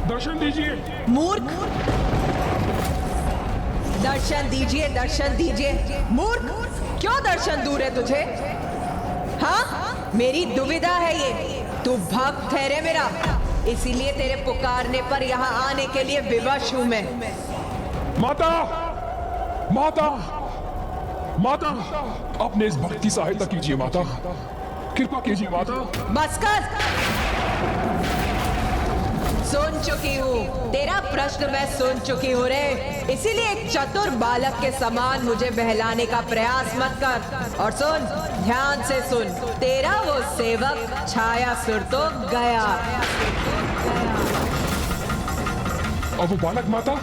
दर्शन दीजिए। मूर्ख, दर्शन दीजिए, दर्शन दीजिए। मूर्ख, क्यों दर्शन दूर है तुझे? हाँ, मेरी दुविधा है ये। तू भक्त है रे मेरा, इसीलिए तेरे पुकारने पर यहाँ आने के लिए विवश हूं मैं। माता, माता, माता, अपने इस भक्त की सहायता कीजिए माता, कृपा कीजिए माता। बस कर, सुन चुकी हूँ तेरा प्रश्न, मैं सुन चुकी हूँ रे। इसीलिए एक चतुर बालक के समान मुझे बहलाने का प्रयास मत कर। और सुन, ध्यान से सुन, तेरा वो सेवक छायासुर तो गया। और वो बालक माता?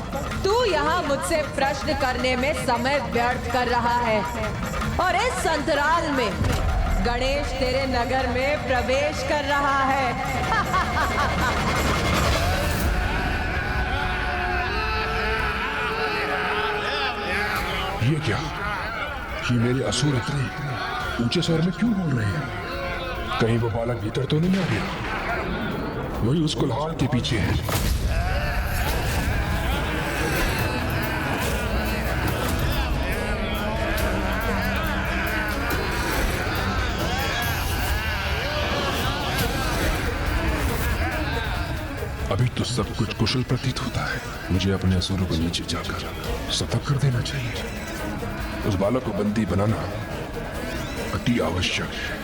तू यहाँ मुझसे प्रश्न करने में समय व्यर्थ कर रहा है, और इस अंतराल में गणेश तेरे नगर में प्रवेश कर रहा है। ये क्या? ये मेरे असुर इतने ऊंचे स्वर में क्यों बोल रहे हैं? कहीं वो बालक भीतर तो नहीं आ गया? वही उस कुल्हाड़ के पीछे है। अभी तो सब कुछ कुशल प्रतीत होता है। मुझे अपने असुरों को नीचे जाकर सतर्क कर देना चाहिए। उस बालक को बंदी बनाना अति आवश्यक है।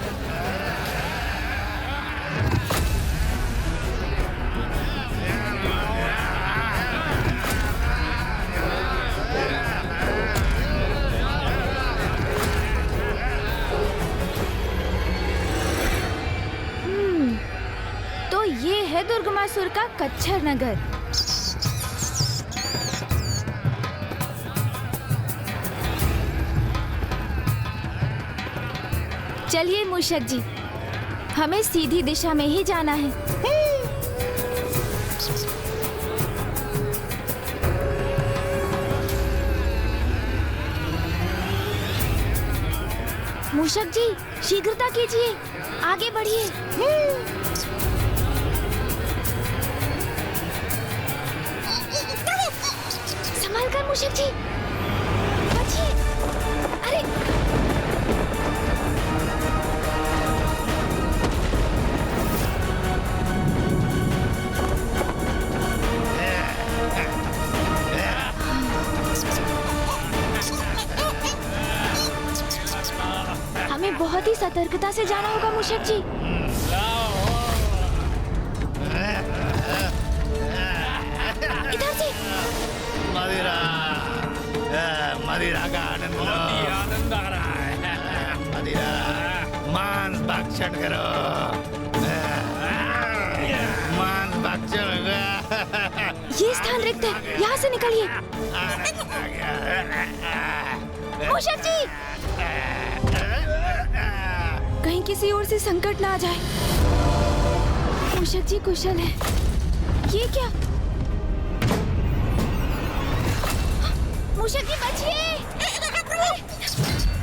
तो ये है दुर्गमासुर का कच्छर नगर। चलिए मूषक जी, हमें सीधी दिशा में ही जाना है। मूषक जी, शीघ्रता कीजिए, आगे बढ़िए। संभाल कर मूषक जी, बचिए। अरे हमें बहुत ही सतर्कता से जाना होगा मूषक जी। इधर से। मदिरा, मदिरा का आनंद लो। आनंद आ रहा है। मदिरा, मांस भक्षण करो। मांस भक्षण। ये स्थान रिक्त है, यहाँ से निकलिए। मूषक जी, कहीं किसी ओर से संकट ना आ जाए। मूषक जी कुशल है। ये क्या? मूषक जी बचिए।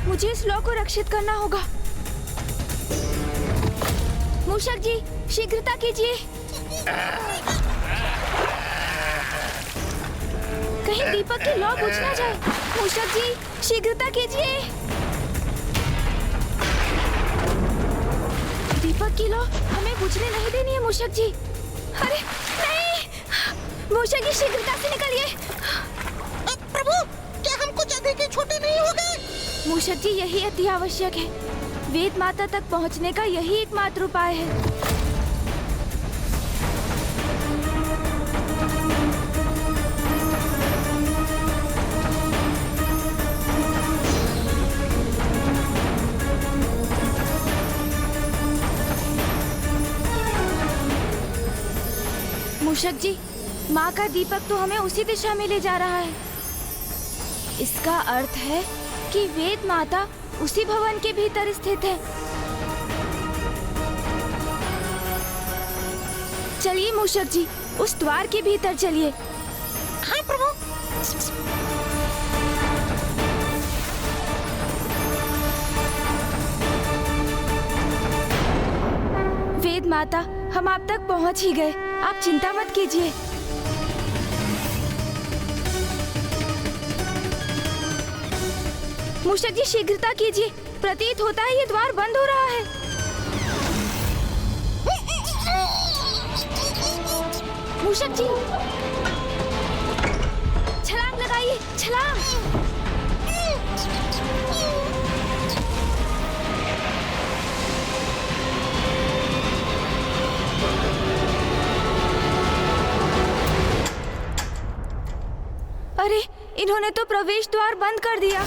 मुझे इस लॉ को रक्षित करना होगा। मूषक जी शीघ्रता कीजिए। कहीं दीपक की लॉ बुझ ना जाए। मूषक जी शीघ्रता कीजिए। दीपक की लौ हमें बुझने नहीं देनी है मूषक जी। अरे नहीं, मूषक जी शीघ्रता से निकलिए। प्रभु, क्या हम कुछ अधिक ही छोटे नहीं हो गए? मूषक जी यही अति आवश्यक है। वेद माता तक पहुंचने का यही एकमात्र उपाय है। मूषक जी, माँ का दीपक तो हमें उसी दिशा में ले जा रहा है। इसका अर्थ है कि वेद माता उसी भवन के भीतर स्थित है। चलिए मूषक जी, उस द्वार के भीतर चलिए। हाँ प्रभु। वेद माता, हम आप तक पहुंच ही गए। आप चिंता मत कीजिए। मूषक जी शीघ्रता कीजिए, प्रतीत होता है ये द्वार बंद हो रहा है। मूषक जी छलांग लगाइए, छलांग। अरे इन्होंने तो प्रवेश द्वार बंद कर दिया।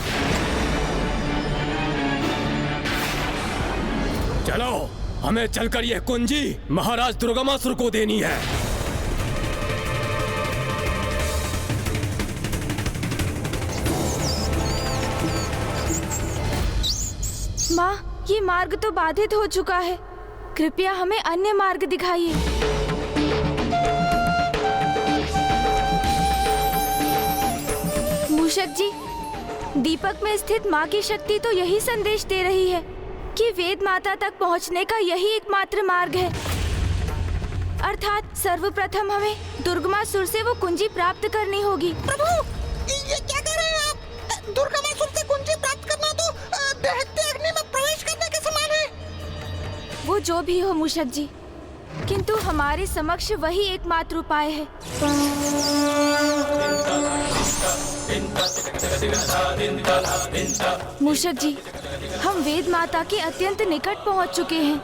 चलो, हमें चलकर यह कुंजी महाराज दुर्गमासुर को देनी है। माँ, ये मार्ग तो बाधित हो चुका है, कृपया हमें अन्य मार्ग दिखाइए। मूषक जी, दीपक में स्थित माँ की शक्ति तो यही संदेश दे रही है कि वेद माता तक पहुँचने का यही एकमात्र मार्ग है। अर्थात सर्वप्रथम हमें दुर्गमासुर से वो कुंजी प्राप्त करनी होगी। प्रभु, ये क्या कर रहे हैं आप? दुर्गमासुर से कुंजी प्राप्त करना तो दहकती अग्नि में प्रवेश करने के समान है। वो जो भी हो मूषक जी, किंतु हमारे समक्ष वही एकमात्र उपाय है। मूषक जी, हम वेद माता के अत्यंत निकट पहुंच चुके हैं,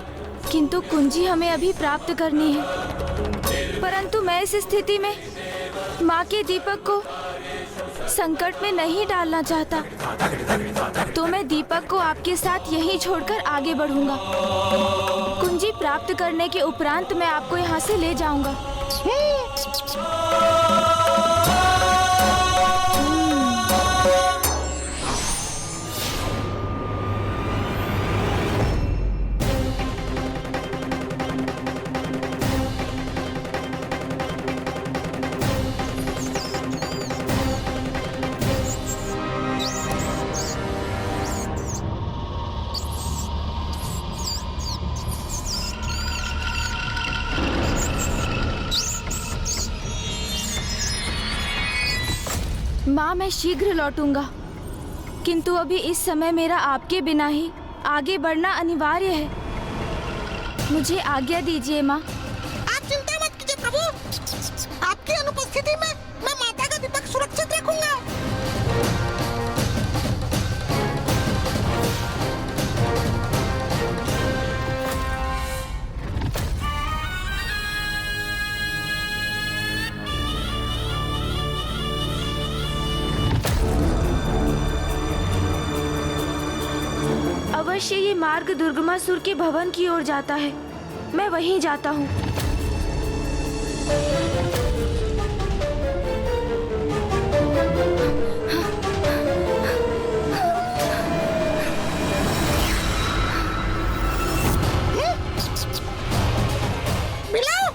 किंतु कुंजी हमें अभी प्राप्त करनी है। परंतु मैं इस स्थिति में माँ के दीपक को संकट में नहीं डालना चाहता, तो मैं दीपक को आपके साथ यहीं छोड़कर आगे बढ़ूंगा। कुंजी प्राप्त करने के उपरांत मैं आपको यहाँ से ले जाऊंगा। माँ, मैं शीघ्र लौटूंगा, किंतु अभी इस समय मेरा आपके बिना ही आगे बढ़ना अनिवार्य है। मुझे आज्ञा दीजिए माँ। आप चिंता मत कीजिए प्रभु, आपकी अनुपस्थिति में मैं माता का दीपक सुरक्षित रखूंगा। अवश्य ये मार्ग दुर्गमासुर के भवन की ओर जाता है, मैं वहीं जाता हूँ। मिलाओ।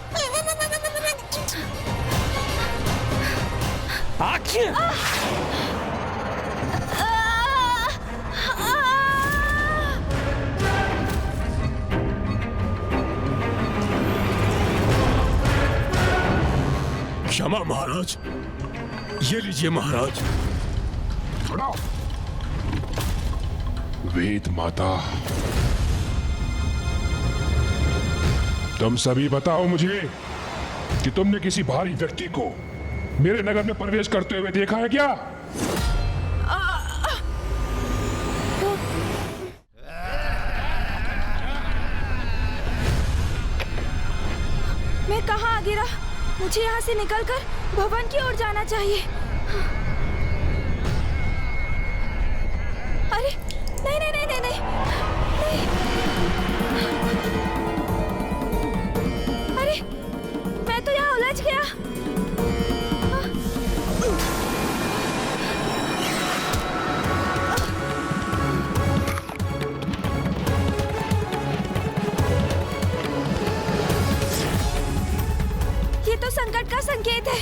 क्षमा महाराज, ये लीजिए महाराज। छोड़ो। वेद माता, तुम सभी बताओ मुझे कि तुमने किसी भारी व्यक्ति को मेरे नगर में प्रवेश करते हुए देखा है क्या? मैं कहाँ आ गिरा? मुझे यहाँ से निकलकर भवन की ओर जाना चाहिए। अरे नहीं नहीं नहीं नहीं नहीं, नहीं। अरे मैं तो यहाँ उलझ गया। ये तो संकट का संकेत है।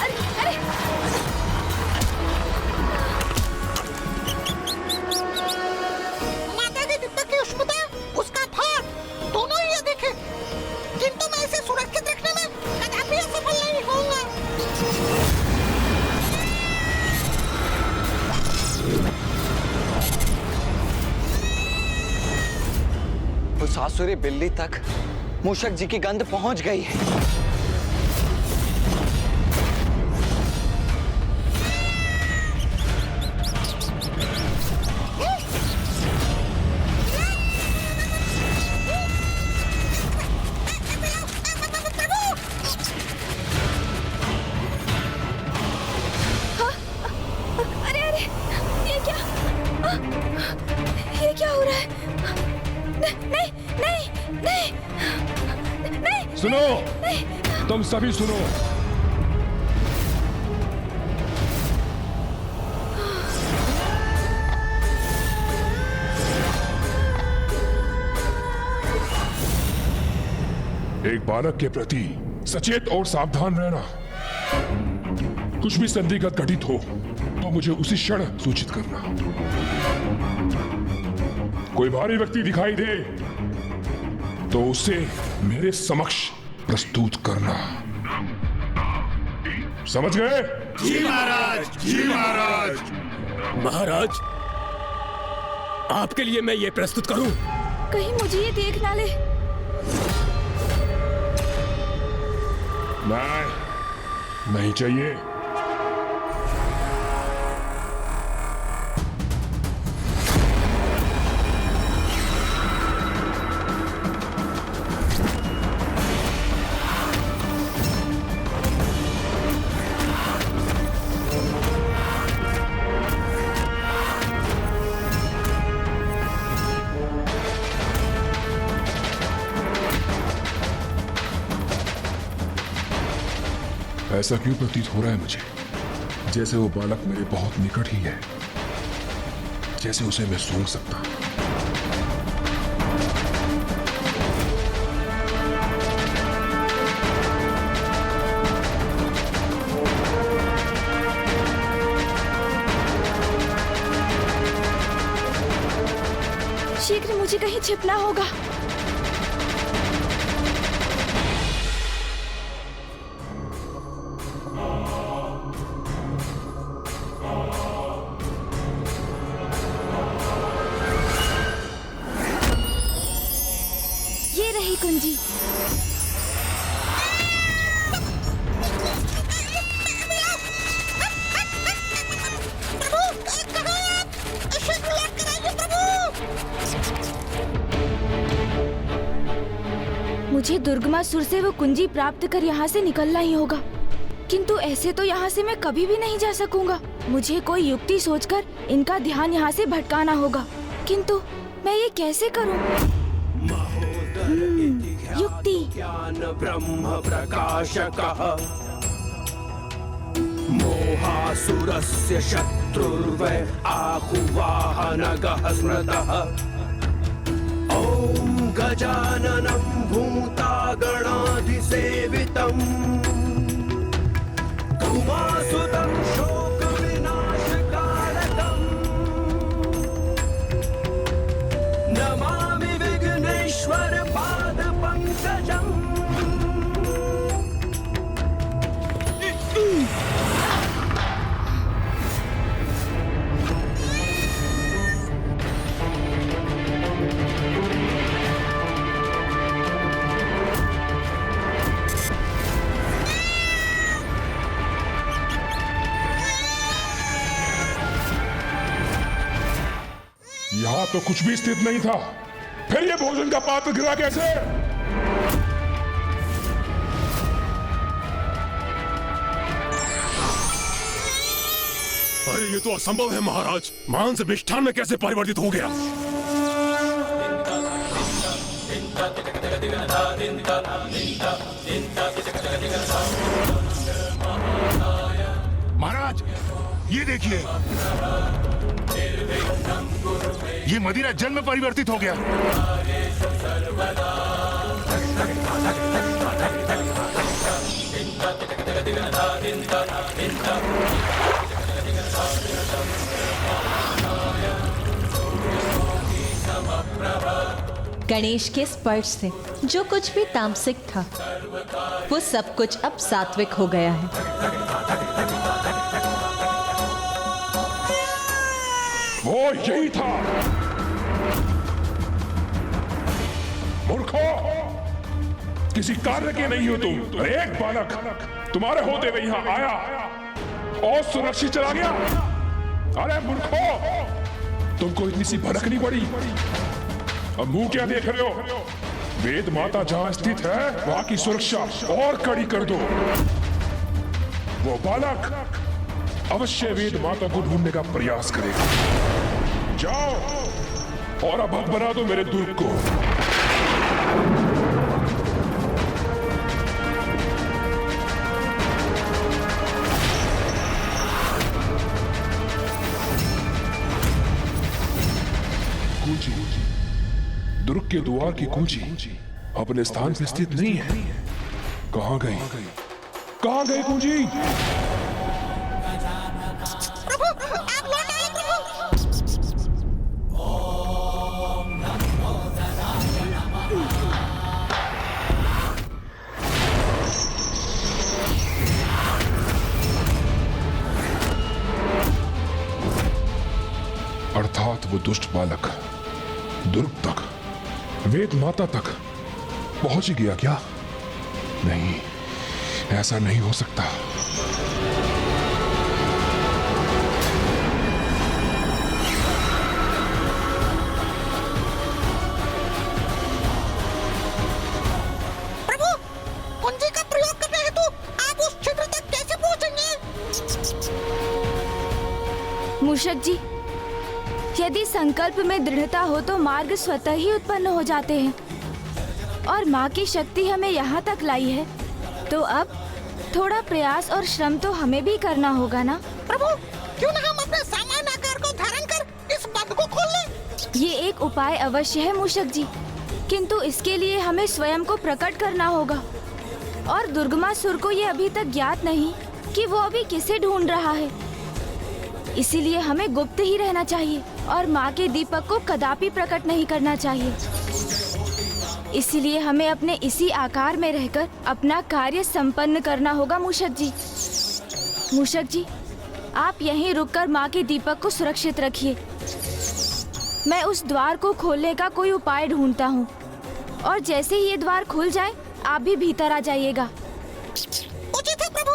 अरे अरे माता के दीपक की उष्णता, उसका भार, दोनों ही अधिक है, किंतु मैं इसे सुरक्षित रखने में कदापि असफल नहीं होऊंगा। आसुरी बिल्ली तक मूषक जी की गंध पहुंच गई है। ये क्या हो रहा है? नहीं नहीं नहीं नहीं। सुनो, तुम सभी सुनो। एक बालक के प्रति सचेत और सावधान रहना। कुछ भी संदिग्ध घटित हो तो मुझे उसी क्षण सूचित करना। कोई भारी व्यक्ति दिखाई दे तो उसे मेरे समक्ष प्रस्तुत करना। समझ गए? जी महाराज, जी महाराज। महाराज, आपके लिए मैं ये प्रस्तुत करूं? कहीं मुझे ये देख ना ले। नहीं चाहिए। ऐसा क्यों प्रतीत हो रहा है मुझे, जैसे वो बालक मेरे बहुत निकट ही है, जैसे उसे मैं सूंघ सकता। शीघ्र मुझे कहीं छिपना होगा। ये रही कुंजी। मुझे दुर्गमासुर से वो कुंजी प्राप्त कर यहाँ से निकलना ही होगा, किंतु ऐसे तो यहाँ से मैं कभी भी नहीं जा सकूंगा। मुझे कोई युक्ति सोचकर इनका ध्यान यहाँ से भटकाना होगा, किंतु मैं ये कैसे करूँ? युक्ति। ज्ञान ब्रह्म प्रकाशकः मोहासुरस्य शत्रुर्वै आहुवाहनगः स्मृतः ॐ गजाननं भूतागणाधिसेवितं उमासुतं शोकविनाशकारकम् नमामि विघ्नेश्वर पादपङ्कजम्। यहाँ तो कुछ भी स्थित नहीं था, फिर ये भोजन का पात्र गिरा कैसे? अरे ये तो असंभव है महाराज, मांस मिष्ठान में कैसे परिवर्तित हो गया? महाराज, ये देखिए, ये मदिरा जल में परिवर्तित हो गया। गणेश के स्पर्श से जो कुछ भी तामसिक था, वो सब कुछ अब सात्विक हो गया है। वो यही था, मूर्खो, किसी कार्य के नहीं हो तुम। एक बालक तुम्हारे होते हुए यहाँ आया और सुरक्षित चला गया। अरे मूर्खो, तुमको इतनी सी भनक नहीं पड़ी? अब मुंह क्या देख रहे हो? वेद माता जहां स्थित है वहां की सुरक्षा और कड़ी कर दो। वो बालक अवश्य वेद माता को ढूंढने का प्रयास करेगा। जाओ और अब बना दो मेरे दुर्ग को। कुंजी, दुर्ग के द्वार की कुंजी अपने स्थान पर स्थित नहीं है। कहां गई? कहां गई कुंजी? प्रभु, आप लौट आए प्रभु। अर्थात वो दुष्ट बालक दुर्ग तक, वेद माता तक पहुंच ही गया क्या? नहीं, ऐसा नहीं हो सकता। प्रभु, कुंजी का प्रयोग करने हेतु आप उस क्षेत्र तक कैसे पहुंचेंगे? मूषक जी, यदि संकल्प में दृढ़ता हो तो मार्ग स्वतः ही उत्पन्न हो जाते हैं। और माँ की शक्ति हमें यहाँ तक लाई है, तो अब थोड़ा प्रयास और श्रम तो हमें भी करना होगा ना। प्रभु, क्यों न हम अपने सामान्य आकार को धारण कर इस बंध को खोल लें? ये एक उपाय अवश्य है मूषक जी, किंतु इसके लिए हमें स्वयं को प्रकट करना होगा। और दुर्गमासुर को ये अभी तक ज्ञात नहीं कि वो अभी किसे ढूंढ रहा है। इसीलिए हमें गुप्त ही रहना चाहिए और माँ के दीपक को कदापि प्रकट नहीं करना चाहिए। इसीलिए हमें अपने इसी आकार में रहकर अपना कार्य संपन्न करना होगा मूषक जी। मूषक जी, आप यहीं रुककर माँ के दीपक को सुरक्षित रखिए। मैं उस द्वार को खोलने का कोई उपाय ढूंढता हूँ, और जैसे ही ये द्वार खुल जाए आप भी भीतर आ जाइएगा। उचित है प्रभु।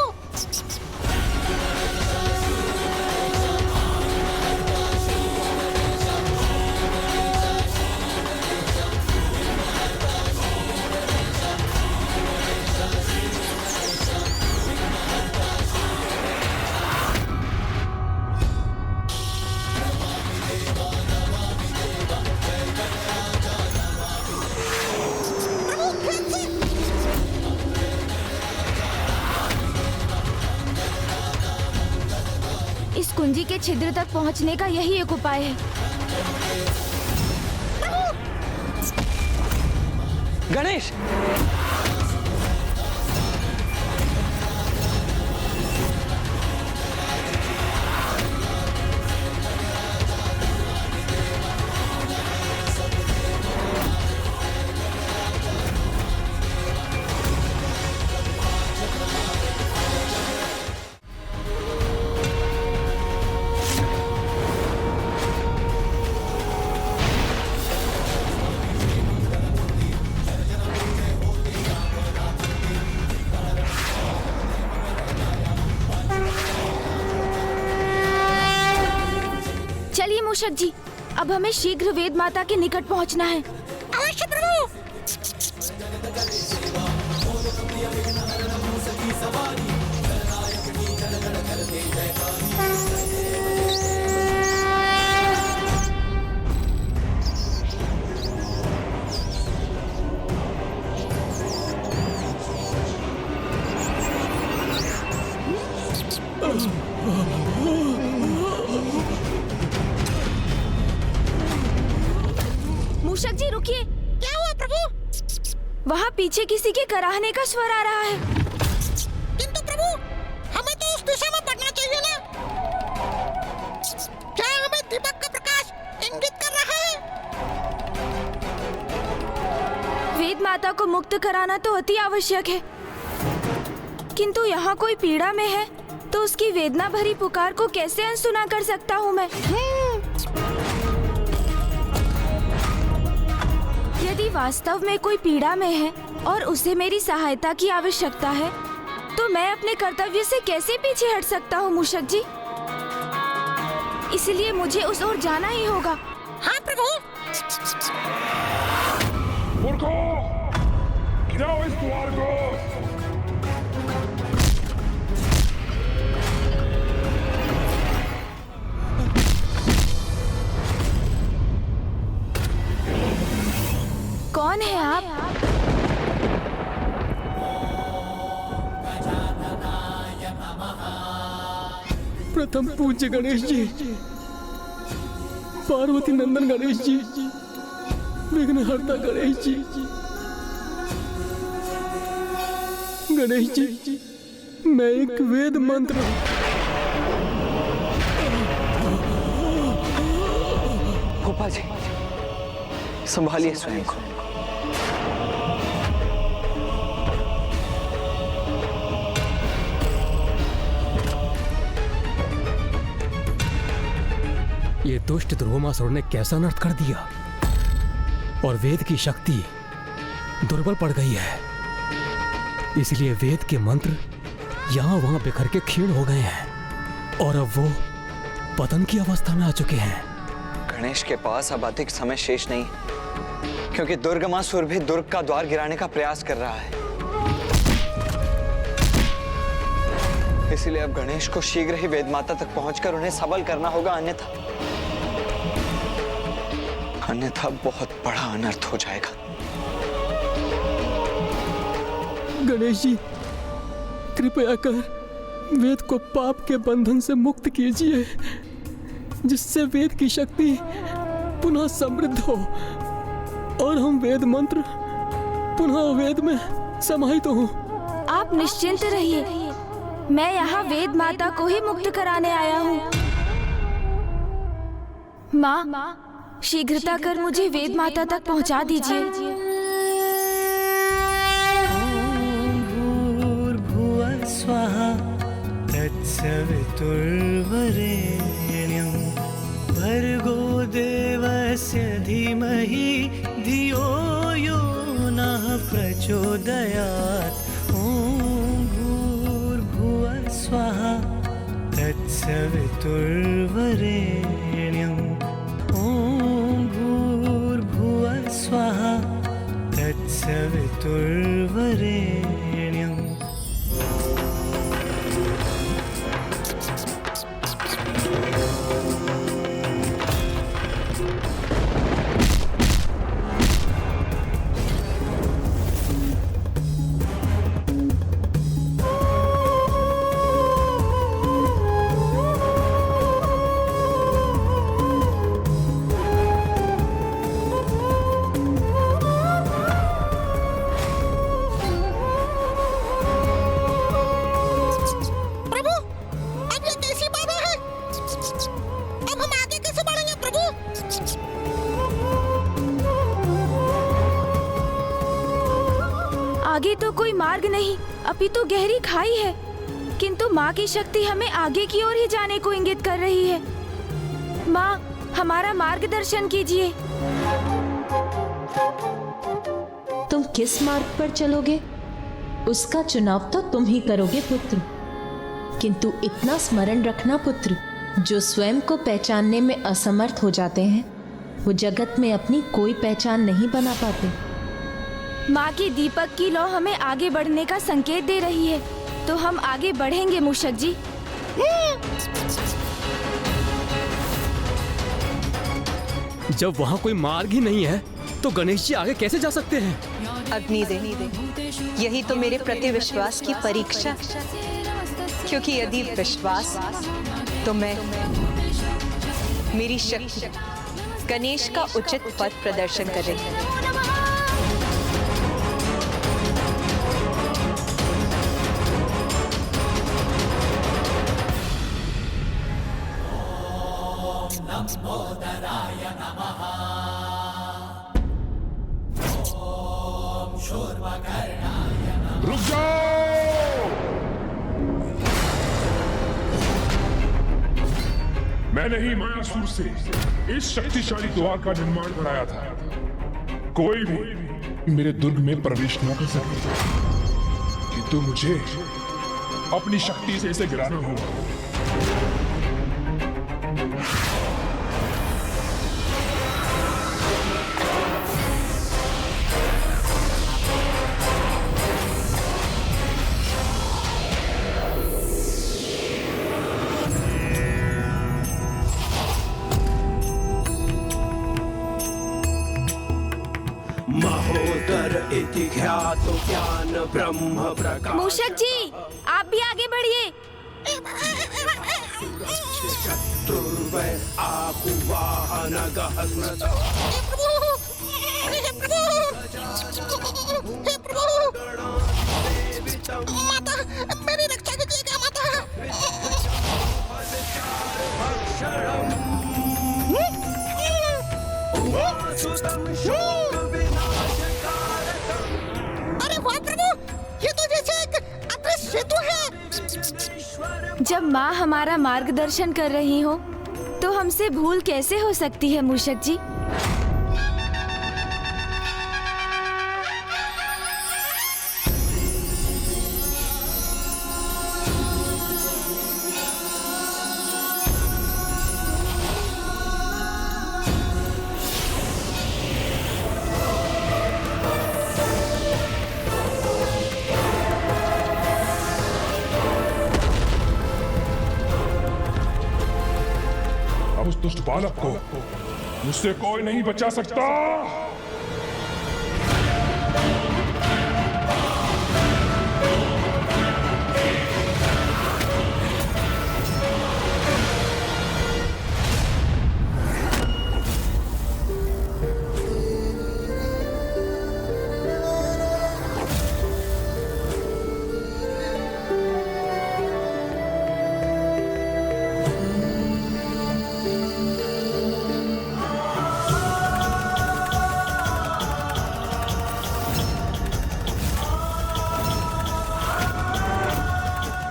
इस कुंजी के छिद्र तक पहुंचने का यही एक उपाय है। गणेश, चलिए मूषक जी, अब हमें शीघ्र वेद माता के निकट पहुंचना है। अवश्य प्रभु। मूषक जी रुकिए। क्या हुआ प्रभु? वहाँ पीछे किसी के कराहने का स्वर आ रहा है। किंतु प्रभु, हमें तो उस दिशा में बढ़ना चाहिए ना। क्या हमें दीपक का प्रकाश इंगित कर रहा है? वेद माता को मुक्त कराना तो अति आवश्यक है, किंतु यहाँ कोई पीड़ा में है तो उसकी वेदना भरी पुकार को कैसे अनसुना कर सकता हूँ मैं? यदि वास्तव में कोई पीड़ा में है और उसे मेरी सहायता की आवश्यकता है, तो मैं अपने कर्तव्य से कैसे पीछे हट सकता हूँ मूषक जी? इसलिए मुझे उस ओर जाना ही होगा। हाँ प्रभु। मूर्खों, गिराओ इस द्वार को। कौन है आप? प्रथम पूज्य गणेश जी, पार्वती नंदन गणेश जी, विघ्नहर्ता गणेश जी, गणेश जी, मैं एक वेद मंत्र गोपाल जी, संभालिए स्वयं को। ये दुष्ट ध्रुवमासुर ने कैसा अनर्थ कर दिया और वेद की शक्ति दुर्बल पड़ गई है। इसलिए वेद के मंत्र यहां वहां बिखर के क्षीण हो गए हैं और अब वो पतन की अवस्था में आ चुके हैं। गणेश के पास अब अधिक समय शेष नहीं, क्योंकि दुर्गमासुर भी दुर्ग का द्वार गिराने का प्रयास कर रहा है। इसलिए अब गणेश को शीघ्र ही वेदमाता तक पहुंचकर उन्हें सबल करना होगा, अन्यथा बहुत बड़ा अनर्थ हो जाएगा। गणेश जी, कृपया कर वेद को पाप के बंधन से मुक्त कीजिए, जिससे वेद की शक्ति पुनः समृद्ध हो और हम वेद मंत्र पुनः वेद में समाहित हो। आप निश्चिंत रहिए, मैं यहाँ वेद माता को ही मुक्त कराने आया हूँ। माँ, शीघ्रता कर मुझे वेद माता तक पहुँचा दीजिए। भूर्भुवः स्वः तत्सवितुर्वरेण्यं भर्गो देवस्य धीमहि धियो यो नः प्रचोदयात्। ॐ भूर्भुवः स्वः तत्सवितुर्वरेण्यं ॐ भूर्भुवः स्वः तत्सवितुर्वरेण्यम्। आगे तो कोई मार्ग नहीं, अभी तो गहरी खाई है, किंतु माँ की शक्ति हमें आगे की ओर ही जाने को इंगित कर रही है। माँ, हमारा मार्गदर्शन कीजिए। तुम किस मार्ग पर चलोगे उसका चुनाव तो तुम ही करोगे पुत्र, किंतु इतना स्मरण रखना पुत्र, जो स्वयं को पहचानने में असमर्थ हो जाते हैं वो जगत में अपनी कोई पहचान नहीं बना पाते। माँ की दीपक की लौ हमें आगे बढ़ने का संकेत दे रही है, तो हम आगे बढ़ेंगे मूषक जी। जब वहाँ कोई मार्ग ही नहीं है तो गणेश जी आगे कैसे जा सकते हैं? अग्निदेव, यही तो मेरे प्रति विश्वास की परीक्षा, क्योंकि यदि विश्वास तो मैं, मेरी शक्ति गणेश का उचित पथ प्रदर्शन करेगी। रुक जाओ! मैंने ही मायासुर से इस शक्तिशाली द्वार का निर्माण कराया था। कोई भी मेरे दुर्ग में प्रवेश न कर सके, किंतु मुझे अपनी शक्ति से इसे गिराना होगा। महोदर इति ख्यातो ज्ञान ब्रह्म प्रकाश। मूषक जी, आप भी आगे बढ़िए। शत्रुर्वै आकुवाहनगः स्मृत। हे प्रभु, माता मेरी रक्षा कीजिएगा माता। अरे वाह प्रभु, ये तो जैसे एक अदृश्य सेतु है। जब माँ हमारा मार्गदर्शन कर रही हो तो हमसे भूल कैसे हो सकती है मूषक जी। उस दुष्ट बालक को मुझसे कोई नहीं बचा सकता।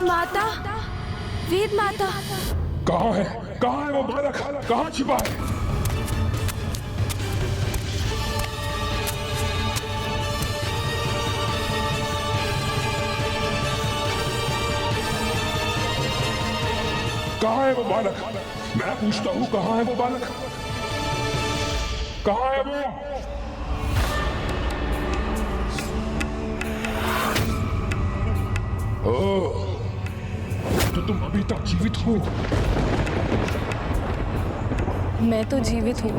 माता, वेद माता। कहाँ है वो बालक? कहाँ छिपा है? कहाँ है वो बालक? मैं पूछता हूँ, कहाँ है वो बालक? कहाँ है वो? ओह, तो तुम अभी तक जीवित हो? मैं तो जीवित हूँ,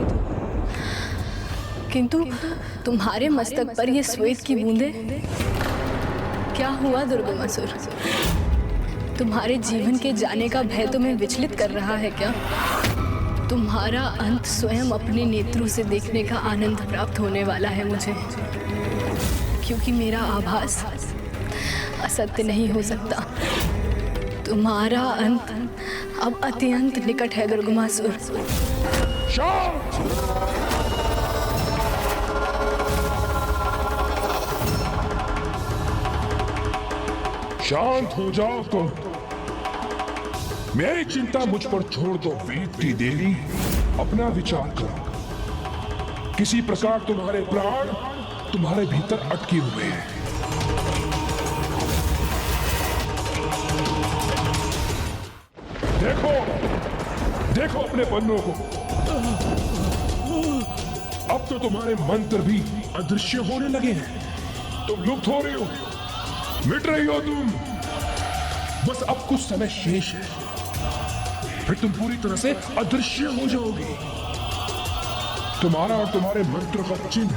किंतु तुम्हारे मस्तक पर ये श्वेत की बूंदें, क्या हुआ दुर्गमासुर? तुम्हारे जीवन के जाने का भय तुम्हें विचलित कर रहा है क्या? तुम्हारा अंत स्वयं अपने नेत्रों से देखने का आनंद प्राप्त होने वाला है मुझे, क्योंकि मेरा आभास असत्य नहीं हो सकता। तुम्हारा अंत अब अत्यंत निकट है दुर्गमासुर। शांत हो जाओ तुम। मेरी चिंता मुझ पर छोड़ दो वेद की देवी। अपना विचार करो। किसी प्रकार तुम्हारे प्राण तुम्हारे भीतर अटके हुए हैं। देखो, देखो अपने पन्नों को। अब तो तुम्हारे मंत्र भी अदृश्य होने लगे हैं। तुम लुप्त हो रही हो, मिट रही हो तुम। बस अब कुछ समय शेष है, फिर तुम पूरी तरह से अदृश्य हो जाओगे। तुम्हारा और तुम्हारे मंत्र का चिन्ह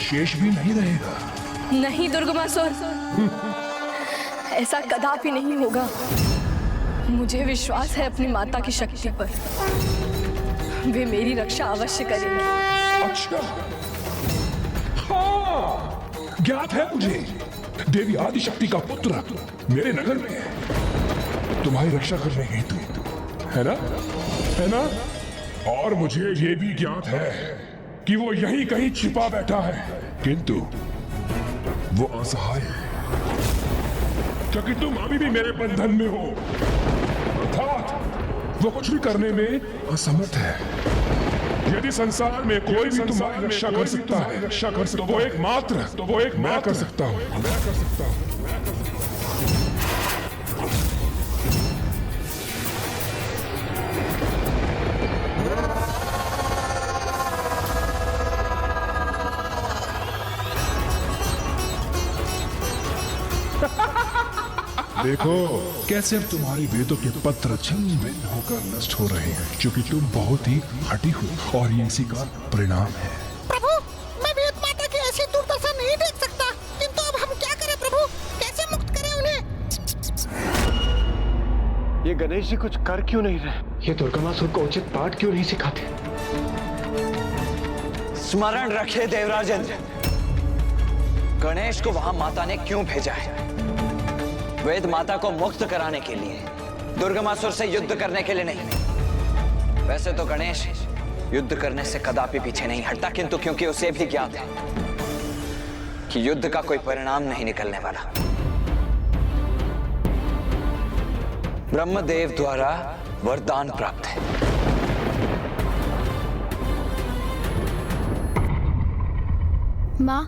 शेष भी नहीं रहेगा। नहीं दुर्गमासुर, ऐसा कदापि नहीं होगा। मुझे विश्वास है अपनी माता की शक्ति पर। वे मेरी रक्षा अवश्य करेंगी। अच्छा, हाँ, ज्ञात है मुझे। देवी आदिशक्ति का पुत्र मेरे नगर में है, तुम्हारी रक्षा करने हेतु, है ना? है ना? और मुझे ये भी ज्ञात है कि वो यहीं कहीं छिपा बैठा है, किंतु वो असहाय है, क्योंकि तुम अभी भी मेरे बंधन में हो। अर्थात वो कुछ भी करने में असमर्थ है। यदि संसार में कोई भी तुम्हारी रक्षा कर सकता है, तो वो एक मैं कर सकता हूँ। देखो कैसे अब तुम्हारी वेदों के पत्र छिन्न भिन्न होकर नष्ट हो रहे हैं, क्योंकि तुम बहुत ही हटी हो और ये इसी का परिणाम है। प्रभु, मैं वेद माता की ऐसी दुर्दशा नहीं देख सकता, किंतु अब हम क्या करें प्रभु? कैसे मुक्त करें उन्हें? ये गणेश जी कुछ कर क्यों नहीं रहे? ये दुर्गमासुर को उचित पाठ क्यों नहीं सिखाते? स्मरण रखे देवराजेंद्र, गणेश को वहां माता ने क्यों भेजा है? वेद माता को मुक्त कराने के लिए, दुर्गमासुर से युद्ध करने के लिए नहीं। वैसे तो गणेश युद्ध करने से कदापि पीछे नहीं हटता, किंतु क्योंकि उसे भी ज्ञात है कि युद्ध का कोई परिणाम नहीं निकलने वाला। ब्रह्मदेव द्वारा वरदान प्राप्त है। माँ,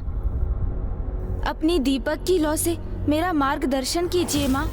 अपनी दीपक की लौ से मेरा मार्गदर्शन कीजिए माँ।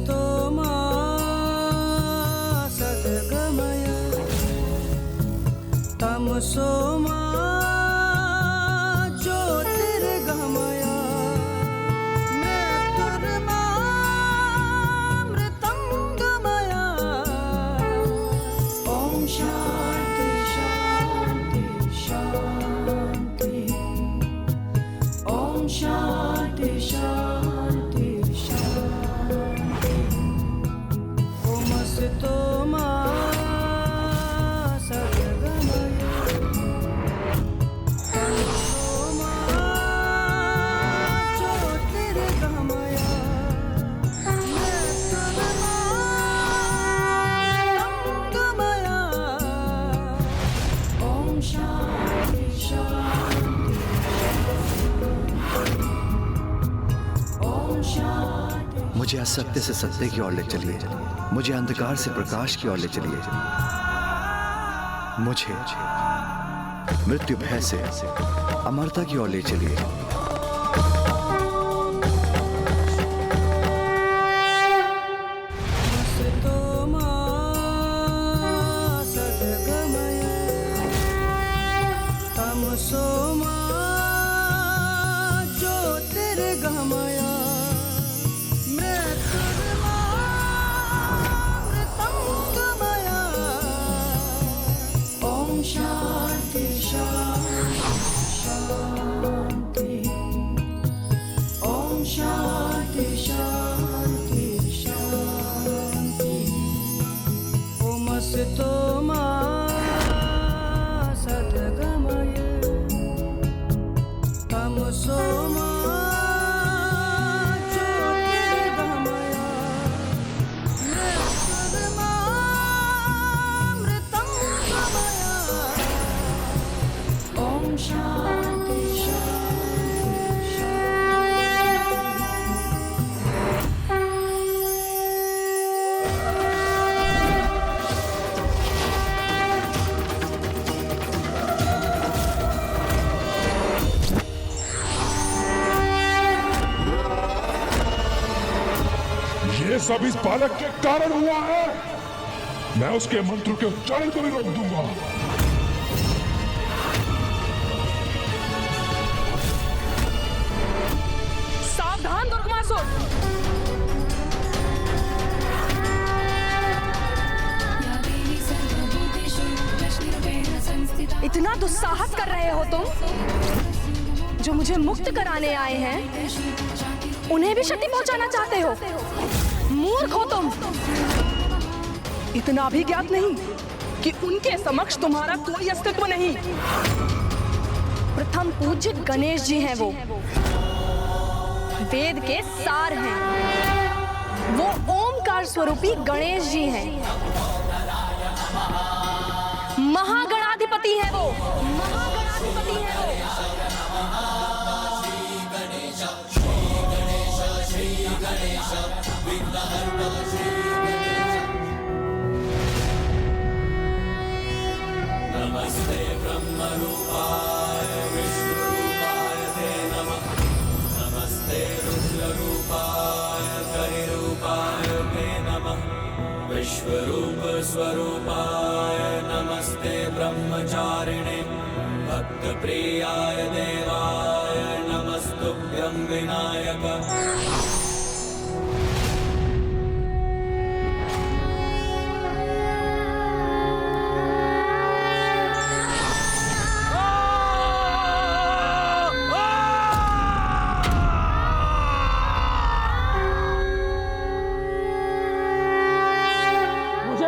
तो सदगमय तमसो ज्योतिर्गमय मृत्युर्मामृतं गमय। ओम शांति शांति शांति। ओम शांति शांति शांति। तो सदगमय ज्योतिर्गमय मृत्युर्मामृतंगमय। ओम शांति शांति। ओम शांति। मुझे असत्य से सत्य की ओर ले चलिए, मुझे अंधकार से प्रकाश की ओर ले चलिए, मुझे मृत्यु भय से अमरता की ओर ले चलिए। ज्योतिर्गमय शांति शांति। ओम शांति शांति शांति। ओम तो सदगमय तमसो ज्योतिर्गमय मृत्युर्मामृतं गमय। ओम शांति शांति ये सब इस बालक के कारण हुआ है। मैं उसके मंत्र के उच्चारण को भी रोक दूंगा। सावधान दुर्गमासुर। कितना दुस्साहस कर रहे हो तुम? जो मुझे मुक्त कराने आए हैं उन्हें भी क्षति पहुंचाना चाहते हो? मूर्ख हो तुम। इतना भी ज्ञात नहीं कि उनके समक्ष तुम्हारा कोई अस्तित्व नहीं। प्रथम पूज्य गणेश जी हैं वो, वेद के सार हैं। वो ओमकार स्वरूपी गणेश जी हैं, महागणाधिपति हैं वो, महागणाधिपति हैं वो। नमस्ते ब्रह्म रूपाय विष्णु रूपाय ते नमः। नमस्ते रुद्र रूपाय हरि रूपाय ते नमः। विश्वरूप स्वरूपाय नमस्ते ब्रह्मचारिणे भक्त प्रियाय देवाय नमस्तुभ्यं विनायक।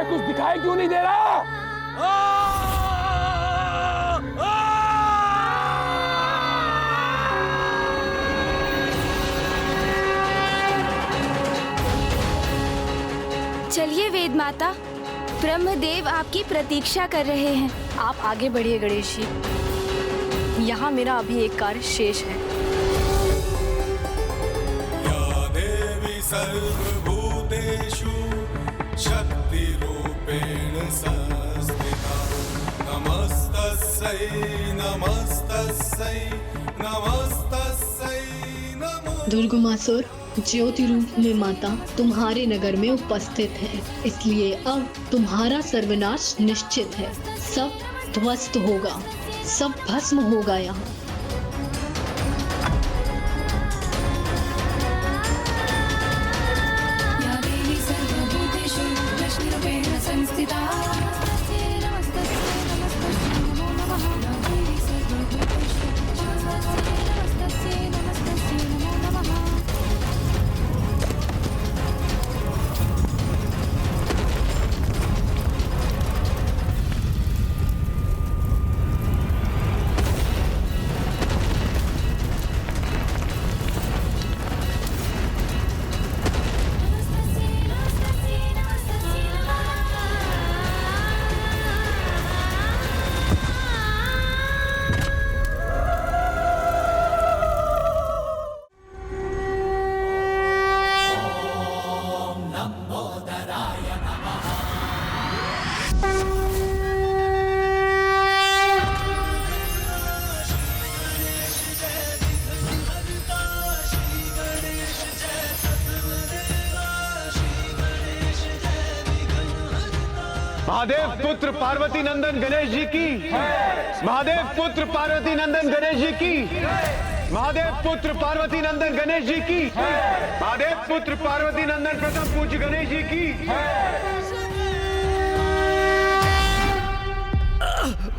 कुछ दिखाई क्यों नहीं दे रहा? चलिए वेद माता, ब्रह्मदेव आपकी प्रतीक्षा कर रहे हैं। आप आगे बढ़िए गणेश जी, यहाँ मेरा अभी एक कार्य शेष है। या देवी सर्वभूतेषु शक्ति रूपेण संस्थिता। नमस्तस्यै नमस्तस्यै नमस्तस्यै नमो। दुर्गमासुर ज्योति रूप में माता तुम्हारे नगर में उपस्थित है, इसलिए अब तुम्हारा सर्वनाश निश्चित है। सब ध्वस्त होगा, सब भस्म होगा यहाँ। महादेव पुत्र पार्वती नंदन गणेश जी की। महादेव पुत्र पार्वती नंदन गणेश जी की। महादेव पुत्र पार्वती नंदन गणेश जी की। महादेव पुत्र पार्वती नंदन प्रथम पूज्य गणेश जी की।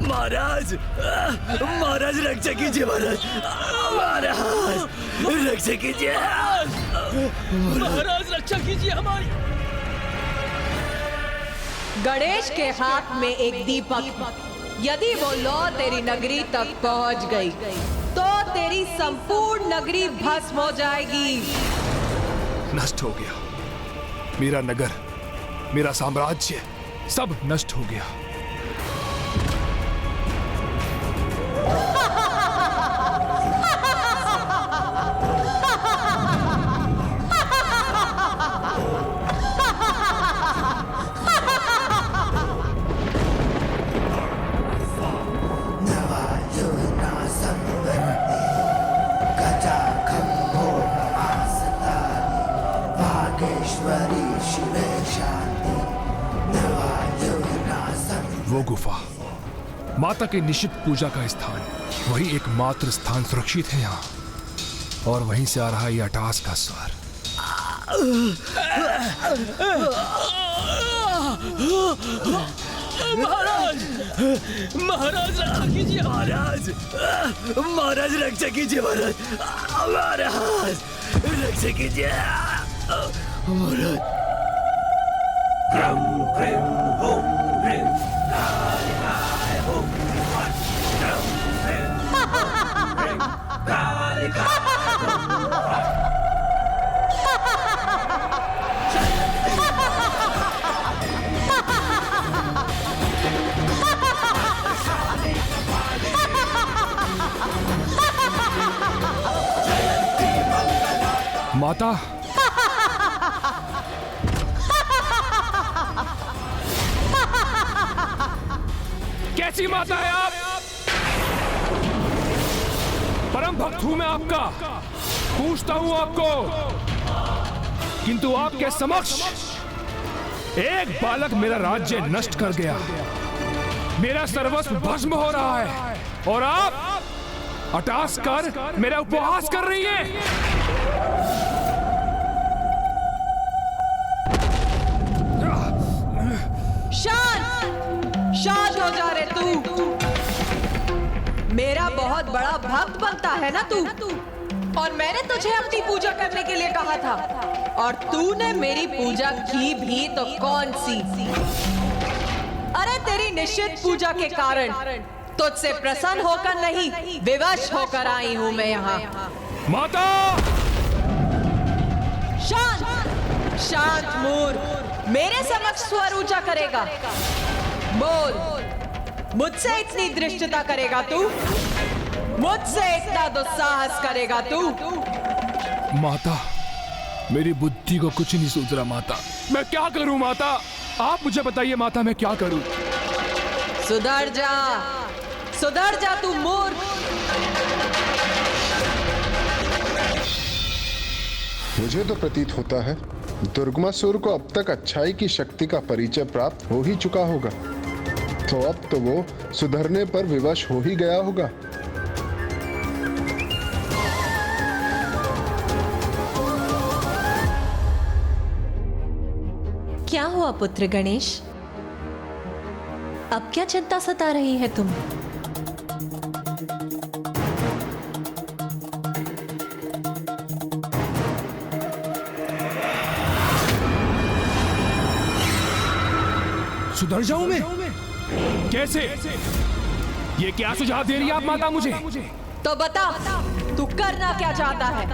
महाराज, महाराज रक्षा कीजिए, महाराज, महाराज रक्षा कीजिए, महाराज रक्षा कीजिए हमारी। गणेश के हाथ में एक दीपक, यदि वो लौ तेरी नगरी तक पहुंच गई तो तेरी संपूर्ण नगरी भस्म हो जाएगी। नष्ट हो गया मेरा नगर, मेरा साम्राज्य सब नष्ट हो गया। वो गुफा माता के निश्चित पूजा का स्थान, वही एकमात्र स्थान सुरक्षित है यहाँ, और वहीं से आ रहा ये अटास का स्वर। महाराज, महाराज रक्षा कीजिए महाराज, महाराज रक्षा कीजिए महाराज, महाराज रक्षा कीजिए महाराज। माता, कैसी माता है आप? परम भक्त हूं मैं आपका, पूछता हूं आपको, किंतु आपके समक्ष एक बालक मेरा राज्य नष्ट कर गया, मेरा सर्वस्व भस्म हो रहा है और आप अटास कर मेरा उपहास कर रही है। शांत हो जा रे तू। मेरा बहुत बड़ा भक्त बनता है ना तू, और मैंने तुझे अपनी पूजा करने के लिए कहा था, और तूने मेरी पूजा की भी तो कौन सी? अरे तेरी निश्चित पूजा के कारण तुझसे प्रसन्न होकर नहीं, विवश होकर आई हूं मैं यहाँ। माता! शांत शांत मूर्ख, मेरे समक्ष स्वर ऊंचा करेगा? बोल, मुझसे इतनी दृष्टता करेगा तू? मुझसे इतना दुस्साहस करेगा तू? माता, मेरी बुद्धि को कुछ नहीं सूझ रहा माता, मैं क्या करूं माता? आप मुझे बताइए माता, मैं क्या करूं? सुधर जा तू मूर्ख। मुझे तो प्रतीत होता है दुर्गमासुर को अब तक अच्छाई की शक्ति का परिचय प्राप्त हो ही चुका होगा, तो अब तो वो सुधरने पर विवश हो ही गया होगा। क्या हुआ पुत्र गणेश? अब क्या चिंता सता रही है तुम? सुधर जाऊं मैं? कैसे? ये क्या सुझाव दे रही है आप माता मुझे? तो बता, तू करना क्या चाहता है?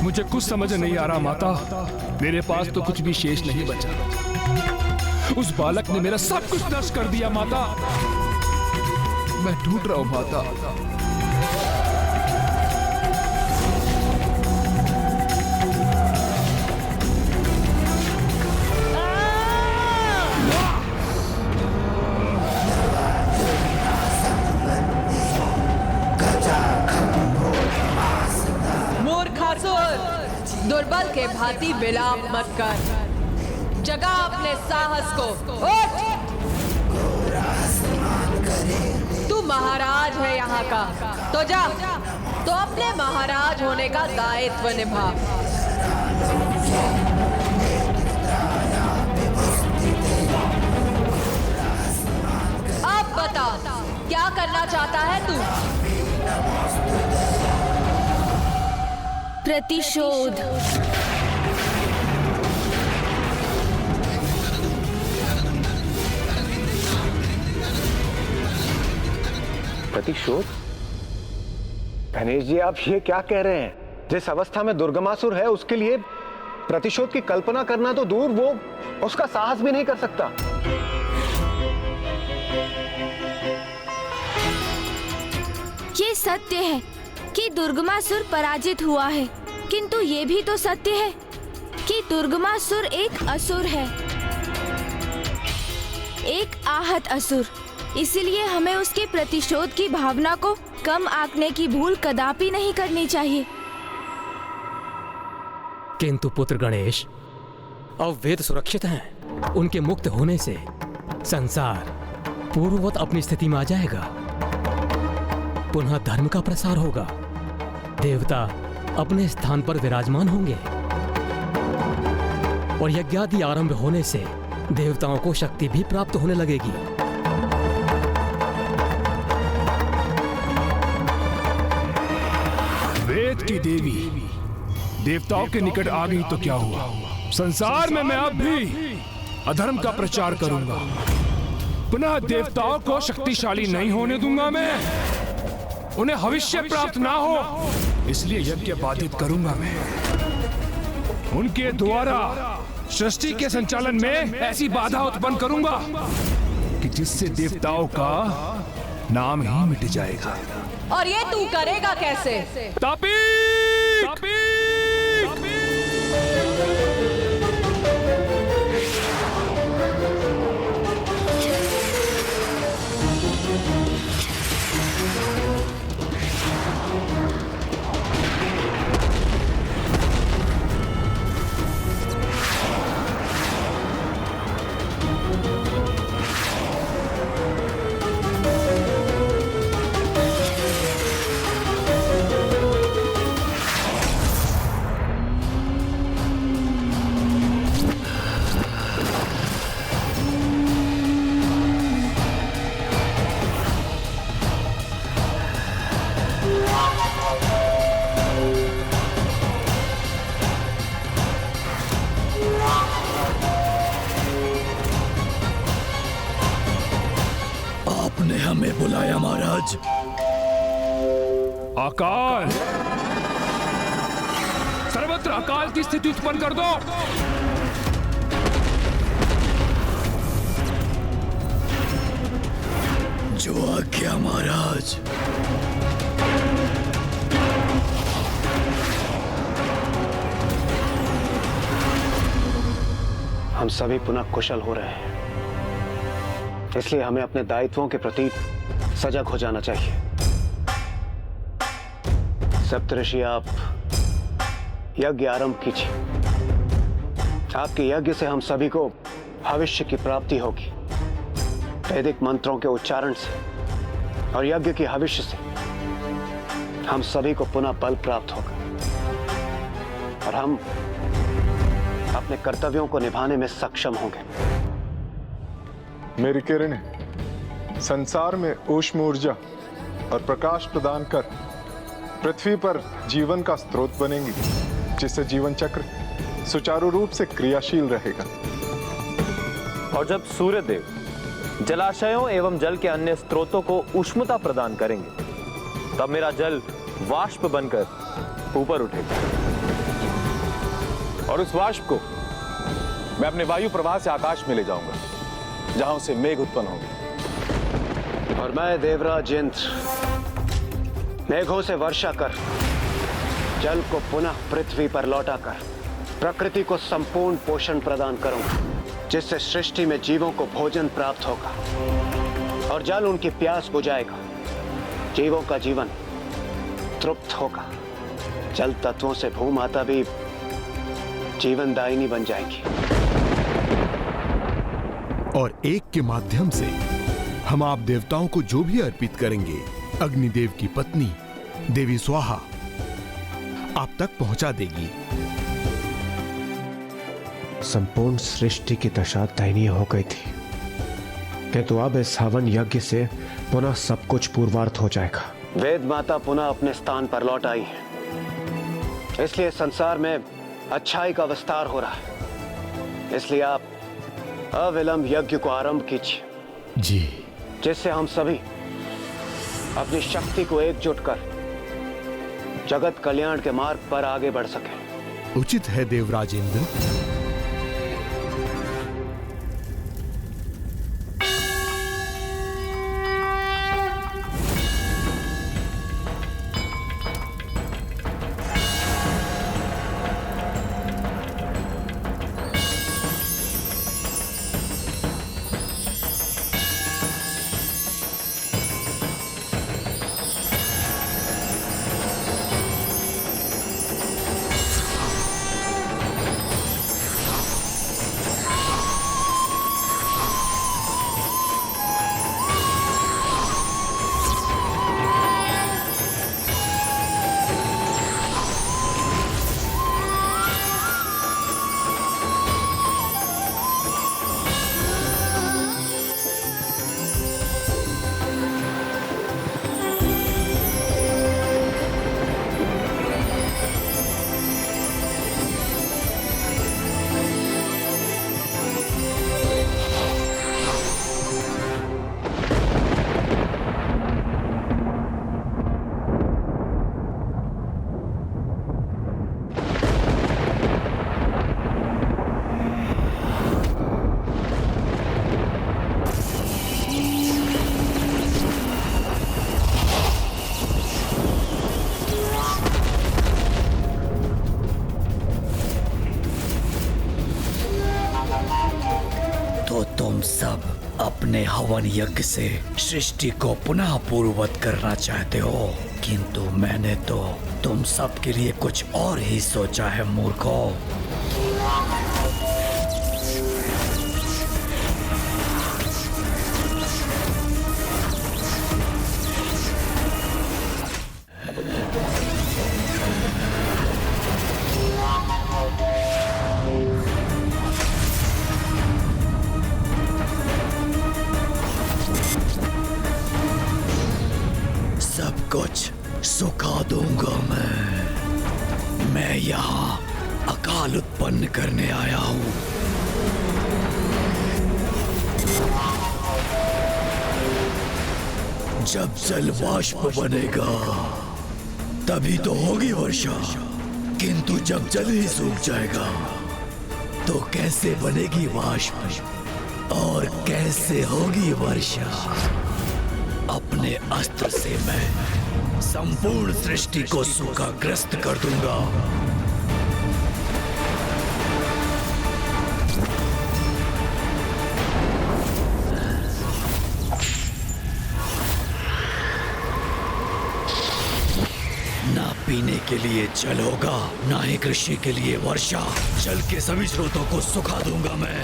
मुझे कुछ समझ नहीं आ रहा माता, मेरे पास तो कुछ भी शेष नहीं बचा। उस बालक ने मेरा सब कुछ नष्ट कर दिया माता, मैं टूट रहा हूं माता। दुर्बल के भांति विलाप मत कर, जगा अपने साहस को, उठ! तू महाराज है यहाँ का, तो जा, तो अपने महाराज होने का दायित्व निभा। अब बता, क्या करना चाहता है तू? प्रतिशोध। प्रतिशोध? गणेश जी, आप ये क्या कह रहे हैं? जिस अवस्था में दुर्गमासुर है उसके लिए प्रतिशोध की कल्पना करना तो दूर, वो उसका साहस भी नहीं कर सकता। ये सत्य है कि दुर्गमासुर पराजित हुआ है, किंतु ये भी तो सत्य है कि दुर्गमासुर एक असुर है, एक आहत असुर। इसलिए हमें उसके प्रतिशोध की भावना को कम आंकने की भूल कदापि नहीं करनी चाहिए। किंतु पुत्र गणेश, अब वेद सुरक्षित हैं। उनके मुक्त होने से संसार पूर्ववत अपनी स्थिति में आ जाएगा, पुनः धर्म का प्रसार होगा, देवता अपने स्थान पर विराजमान होंगे। और यज्ञादि आरंभ होने से देवताओं को शक्ति भी प्राप्त होने लगेगी। वेद की देवी देवताओं के निकट आ गई तो क्या हुआ? संसार में मैं अब भी अधर्म का प्रचार करूंगा। पुनः देवताओं को शक्तिशाली नहीं होने दूंगा मैं। उन्हें भविष्य प्राप्त ना हो, इसलिए यज्ञ बाधित करूंगा मैं। उनके द्वारा सृष्टि के संचालन में ऐसी बाधा उत्पन्न करूंगा कि जिससे देवताओं का नाम ही मिट जाएगा। और ये तू करेगा कैसे? तापी! आपने हमें बुलाया महाराज। अकाल, सर्वत्र अकाल की स्थिति उत्पन्न कर दो। जो आज्ञा महाराज। हम सभी पुनः कुशल हो रहे हैं, इसलिए हमें अपने दायित्वों के प्रति सजग हो जाना चाहिए। सप्तऋषि, आप यज्ञ आरंभ कीजिए। आपके यज्ञ से हम सभी को भविष्य की प्राप्ति होगी। वैदिक मंत्रों के उच्चारण से और यज्ञ की भविष्य से हम सभी को पुनः बल प्राप्त होगा और हम अपने कर्तव्यों को निभाने में सक्षम होंगे। मेरी किरणें संसार में ऊष्म ऊर्जा और प्रकाश प्रदान कर पृथ्वी पर जीवन का स्रोत बनेंगी, जिससे जीवन चक्र सुचारू रूप से क्रियाशील रहेगा। और जब सूर्य देव जलाशयों एवं जल के अन्य स्रोतों को उष्णता प्रदान करेंगे, तब मेरा जल वाष्प बनकर ऊपर उठेगा और उस वाष्प को मैं अपने वायु प्रवाह से आकाश में ले जाऊंगा, जहां उसे मेघ उत्पन्न होंगे। और मैं देवराज इंद्र मेघों से वर्षा कर जल को पुनः पृथ्वी पर लौटाकर प्रकृति को संपूर्ण पोषण प्रदान करूंगा, जिससे सृष्टि में जीवों को भोजन प्राप्त होगा और जल उनकी प्यास बुझाएगा। जीवों का जीवन तृप्त होगा। जल तत्वों से भूमाता भी जीवनदायिनी बन जाएगी। और एक के माध्यम से हम आप देवताओं को जो भी अर्पित करेंगे, अग्निदेव की पत्नी देवी स्वाहा आप तक पहुंचा देगी। संपूर्ण सृष्टि की दशा दयनीय हो गई थी, किंतु अब इस हवन यज्ञ से पुनः सब कुछ पूर्वार्थ हो जाएगा। वेद माता पुनः अपने स्थान पर लौट आई है, इसलिए संसार में अच्छाई का विस्तार हो रहा है। इसलिए आप अविलंब यज्ञ को आरंभ कीजिए जी, जिससे हम सभी अपनी शक्ति को एकजुट कर जगत कल्याण के मार्ग पर आगे बढ़ सकें। उचित है देवराज इंद्र। अपने हवन यज्ञ से सृष्टि को पुनः पूर्ववत करना चाहते हो, किंतु मैंने तो तुम सब के लिए कुछ और ही सोचा है मूर्खों। कुछ सुखा दूंगा मैं यहाँ अकाल उत्पन्न करने आया हूँ। जब जल वाष्प बनेगा तभी तो होगी वर्षा, किंतु जब जल ही सूख जाएगा तो कैसे बनेगी वाष्प और कैसे होगी वर्षा। अपने अस्त्र से मैं संपूर्ण सृष्टि को सूखाग्रस्त कर दूंगा। ना पीने के लिए जल होगा, ना ही कृषि के लिए वर्षा। जल के सभी स्रोतों को सुखा दूंगा मैं।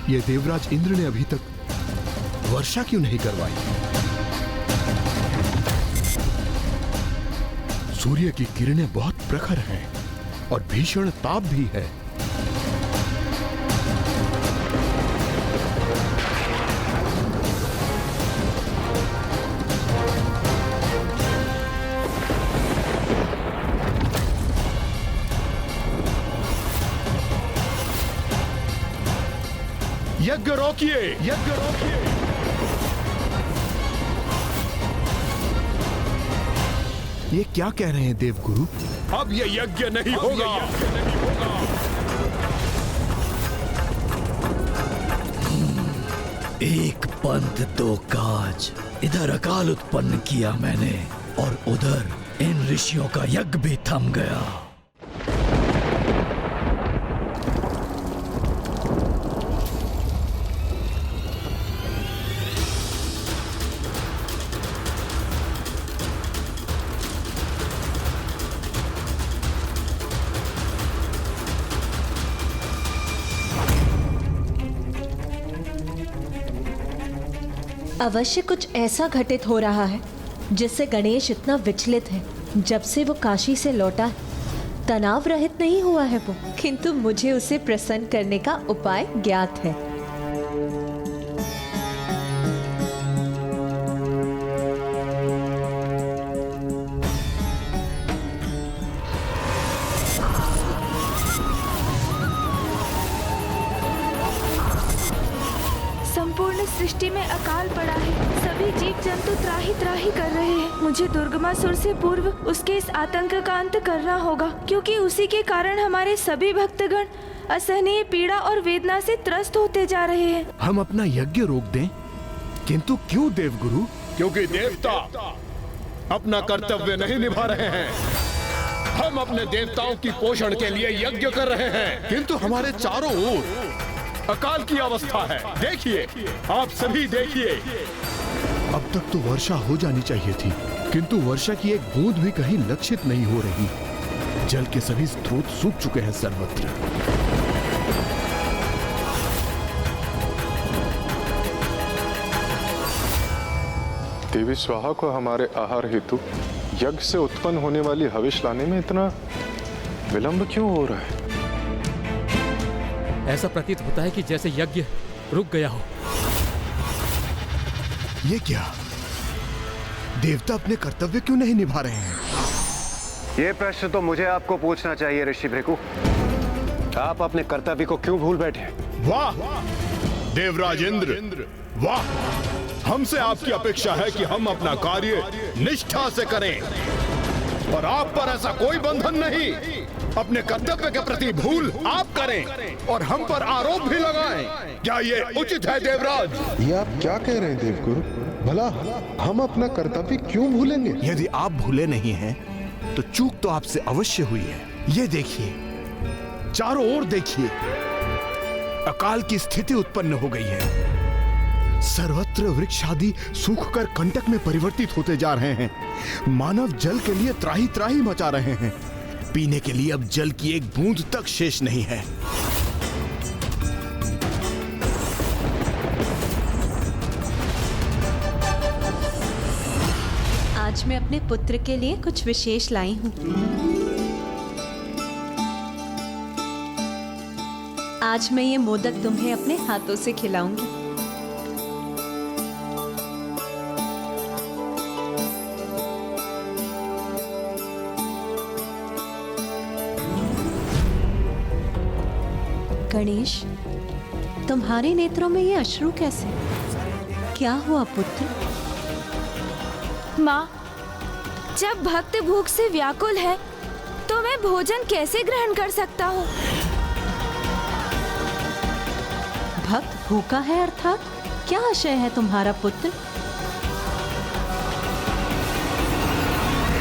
ये देवराज इंद्र ने अभी तक वर्षा क्यों नहीं करवाई? सूर्य की किरणें बहुत प्रखर हैं और भीषण ताप भी है। यज्ञ रोकिए, यज्ञ रोकिए। ये क्या कह रहे हैं देवगुरु? अब ये यज्ञ नहीं होगा। एक पंथ दो काज। इधर अकाल उत्पन्न किया मैंने और उधर इन ऋषियों का यज्ञ भी थम गया। अवश्य कुछ ऐसा घटित हो रहा है जिससे गणेश इतना विचलित है। जब से वो काशी से लौटा तनाव रहित नहीं हुआ है वो, किंतु मुझे उसे प्रसन्न करने का उपाय ज्ञात है। सृष्टि में अकाल पड़ा है। सभी जीव जंतु त्राही त्राही कर रहे हैं। मुझे दुर्गमासुर से पूर्व उसके इस आतंक का अंत करना होगा, क्योंकि उसी के कारण हमारे सभी भक्तगण असहनीय पीड़ा और वेदना से त्रस्त होते जा रहे हैं। हम अपना यज्ञ रोक दें, किंतु क्यों देवगुरु? क्योंकि देवता अपना कर्तव्य नहीं निभा रहे हैं। हम अपने देवताओं की पोषण के लिए यज्ञ कर रहे हैं, किंतु हमारे चारों ओर अकाल की अवस्था है। देखिए, आप सभी देखिए। अब तक तो वर्षा हो जानी चाहिए थी, किंतु वर्षा की एक बूंद भी कहीं लक्षित नहीं हो रही। जल के सभी स्रोत सूख चुके हैं सर्वत्र। देवी स्वाहा को हमारे आहार हेतु यज्ञ से उत्पन्न होने वाली हविष लाने में इतना विलंब क्यों हो रहा है? ऐसा प्रतीत होता है कि जैसे यज्ञ रुक गया हो। ये क्या? देवता अपने कर्तव्य क्यों नहीं निभा रहे हैं? ये प्रश्न तो मुझे आपको पूछना चाहिए ऋषि भृगु। आप अपने कर्तव्य को क्यों भूल बैठे? वाह देवराजेंद्र, वाह! हमसे आपकी अपेक्षा है कि हम अपना कार्य निष्ठा से करें और आप पर ऐसा कोई बंधन नहीं। अपने कर्तव्य के प्रति भूल आप करें और हम पर आरोप भी लगाएं। क्या ये उचित है देवराज? ये आप क्या कह रहे हैं देवगुरु? भला हम अपना कर्तव्य क्यों भूलेंगे? यदि आप भूले नहीं हैं, तो चूक तो आपसे अवश्य हुई है। ये देखिए, चारों ओर देखिए, अकाल की स्थिति उत्पन्न हो गई है। सर्वत्र वृक्ष आदि सूखकर कंटक में परिवर्तित होते जा रहे हैं। मानव जल के लिए त्राही त्राही मचा रहे हैं। पीने के लिए अब जल की एक बूंद तक शेष नहीं है। आज मैं अपने पुत्र के लिए कुछ विशेष लाई हूँ। आज मैं ये मोदक तुम्हें अपने हाथों से खिलाऊंगी। गणेश, तुम्हारे नेत्रों में ये अश्रु कैसे? क्या हुआ पुत्र? माँ, जब भक्त भूख से व्याकुल है तो मैं भोजन कैसे ग्रहण कर सकता हूँ? भक्त भूखा है अर्थात क्या आशय है तुम्हारा पुत्र?